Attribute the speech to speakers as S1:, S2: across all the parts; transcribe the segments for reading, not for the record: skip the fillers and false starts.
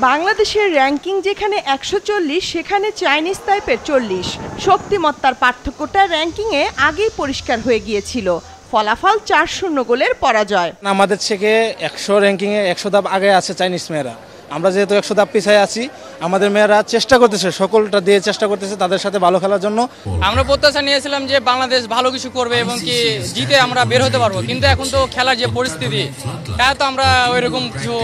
S1: বাংলাদেশের র্যাঙ্কিং যেখানে ১৪০ সেখানে চাইনিজ তাইপের ৪০। শক্তিমত্তার পার্থক্যটা র্যাঙ্কিংয়ে আগেই পরিষ্কার হয়ে গিয়েছিল। ফলাফল ৪-০ গোলের পরাজয়।
S2: আমাদের থেকে ১০০ র্যাঙ্কিংয়ে ১০০ ধাপ আগে আছে চাইনিজ মেয়েরা। আমরা যেহেতু ১০০ ধাপ পিছায় আছি, আমাদের মেয়েরা চেষ্টা করতেছে, সকলটা দিয়ে চেষ্টা করতেছে তাদের সাথে ভালো খেলার জন্য।
S3: আমরা প্রত্যাশা নিয়েছিলাম যে বাংলাদেশ ভালো কিছু করবে এবং কি জিতে আমরা বের হতে পারবো, কিন্তু এখন তো খেলার যে পরিস্থিতি তা তো আমরা ওইরকম কিছু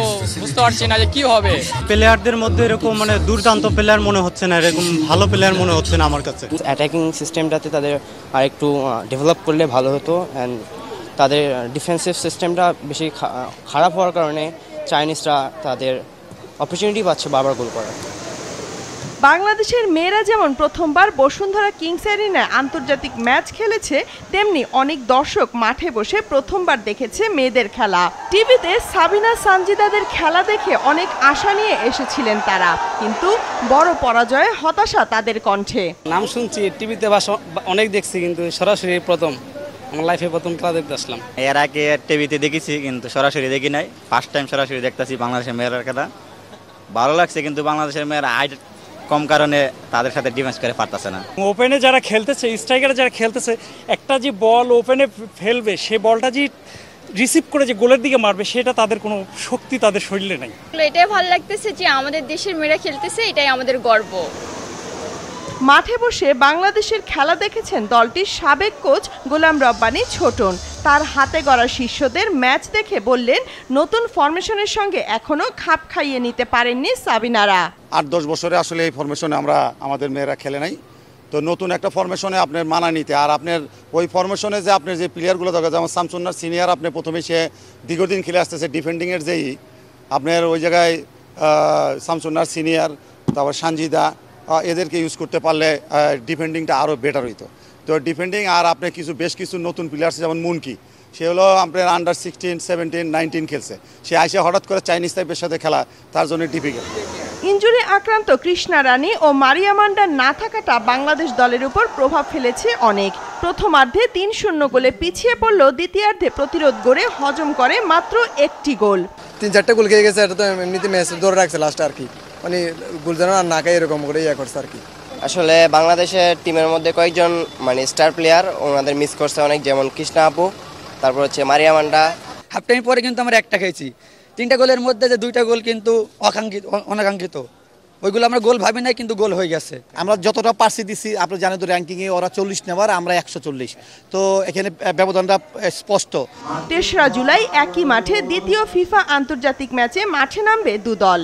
S3: বুঝতে পারছি না যে কি হবে।
S4: প্লেয়ারদের মধ্যে এরকম দুর্দান্ত প্লেয়ার মনে হচ্ছে না, এরকম ভালো প্লেয়ার মনে হচ্ছে না আমার কাছে।
S5: অ্যাটাকিং সিস্টেমটাতে তাদের আর একটু ডেভেলপ করলে ভালো হতো, অ্যান্ড তাদের ডিফেন্সিভ সিস্টেমটা বেশি খারাপ হওয়ার কারণে চাইনিজরা তাদের অপরচুনিটি পাচ্ছে বারবার গোল করার।
S1: বাংলাদেশের মেয়েরা যেমন প্রথমবার বসুন্ধরা কিংস অ্যারিনায় আন্তর্জাতিক ম্যাচ খেলেছে, তেমনি অনেক দর্শক মাঠে বসে প্রথমবার দেখেছে মেয়েদের খেলা। টিভিতে সাবিনা সানজিদাদের খেলা দেখে অনেক আশা নিয়ে এসেছিলেন তারা, কিন্তু বড় পরাজয়ে হতাশা তাদের কণ্ঠে।
S6: নাম শুনছি টিভিতে বা অনেক দেখছি, কিন্তু সরাসরি প্রথম আমার লাইফে প্রথম খেলা দেখতে আসলাম।
S7: এর আগে টিভিতে দেখেছি কিন্তু সরাসরি দেখি নাই, ফার্স্ট টাইম সরাসরি দেখতেছি বাংলাদেশের মেয়েরার খেলা। ভালো লাগছে, কিন্তু বাংলাদেশের মেয়েরা হাইট কম কারণে তাদের সাথে ডিফেন্স করে পারতেছে না।
S8: ওপেনে যারা খেলতেছে, স্ট্রাইকারে যারা খেলতেছে, একটা যে বল ওপেনে ফেলবে, সে বলটা যে রিসিভ করে যে গোলের দিকে মারবে, সেটা তাদের কোনো শক্তি তাদের শরীরে নাই।
S9: এটাই ভালো লাগতেছে যে আমাদের দেশের মেয়েরা খেলতেছে, এটাই আমাদের গর্ব।
S1: মাঠে বসে বাংলাদেশের খেলা দেখেছেন দলটির সাবেক কোচ গোলাম রব্বানী ছোটন। তার হাতে গড়া শিষ্যদের ম্যাচ দেখে বললেন, নতুন ফরমেশনের সঙ্গে এখনো খাপ খাইয়ে নিতে পারেননি সাবিনারা।
S10: ৮-১০ বছরে আসলে এই ফরমেশনে আমাদের মেয়েরা খেলে নাই, তো নতুন একটা ফরমেশনে আপনার মানা নিতে, আর আপনার ওই ফরমেশনে যে আপনার যে প্লেয়ারগুলো দরকার, যেমন শামসুন্নাহার সিনিয়র, আপনি প্রথমে সে দীর্ঘদিন খেলে আসতেছে ডিফেন্ডিংয়ের যেই আপনার ওই জায়গায় শামসুন্নাহার সিনিয়র, তারপর সানজিদা, এদেরকে ইউজ করতে পারলে ডিফেন্ডিংটা আরও বেটার হইতো। তো ডিফেন্ডিং আর আপনি বেশ কিছু নতুন প্লেয়ার, যেমন মুনকি, সে হলো আপনার আন্ডার 16, 17, 19 খেলছে, সে আইসে হঠাৎ করে চাইনিজ টাইপের সাথে খেলা তার জন্য ডিফিকাল্ট।
S1: ইনজুরি আক্রান্ত কৃষ্ণা রানী ও মারিয়া মান্ডার না থাকাটা বাংলাদেশ দলের উপর প্রভাব ফেলেছে অনেক। প্রথমার্ধে ৩-০ গোলে পিছিয়ে পড়লেও দ্বিতীয়ার্ধে প্রতিরোধ গড়ে হজম করে মাত্র একটি গোল।
S11: ৩-৪টা গোল খেয়ে গেছে, এটা তো এমনিতে ম্যাচ ধরে রাখছে লাস্ট আর কি, মানে গোল যেন আর না খাই এরকম করে করছে আর কি।
S5: আসলে বাংলাদেশের টিমের মধ্যে কয়েকজন স্টার প্লেয়ার ওনাদের মিস করছে অনেক, যেমন কৃষ্ণা আপু, তারপর হচ্ছে মারিয়া মান্ডা।
S6: হাফ টাইম পরে কিন্তু আমরা একটা খেয়েছি, 3টা গোলের মধ্যে যে 2টা গোল কিন্তু অনাকাঙ্ক্ষিত, ওইগুলো আমরা গোল ভাবি নাই, কিন্তু গোল হয়ে গেছে।
S10: আমরা যতটা পারছি দিছি, আপনি জানেন তো র্যাঙ্কিংয়ে ওরা 40 নেবার, আমরা 140, তো এখানে ব্যবধানটা স্পষ্ট।
S1: ৩রা জুলাই একই মাঠে দ্বিতীয় ফিফা আন্তর্জাতিক ম্যাচে মাঠে নামবে দু দল।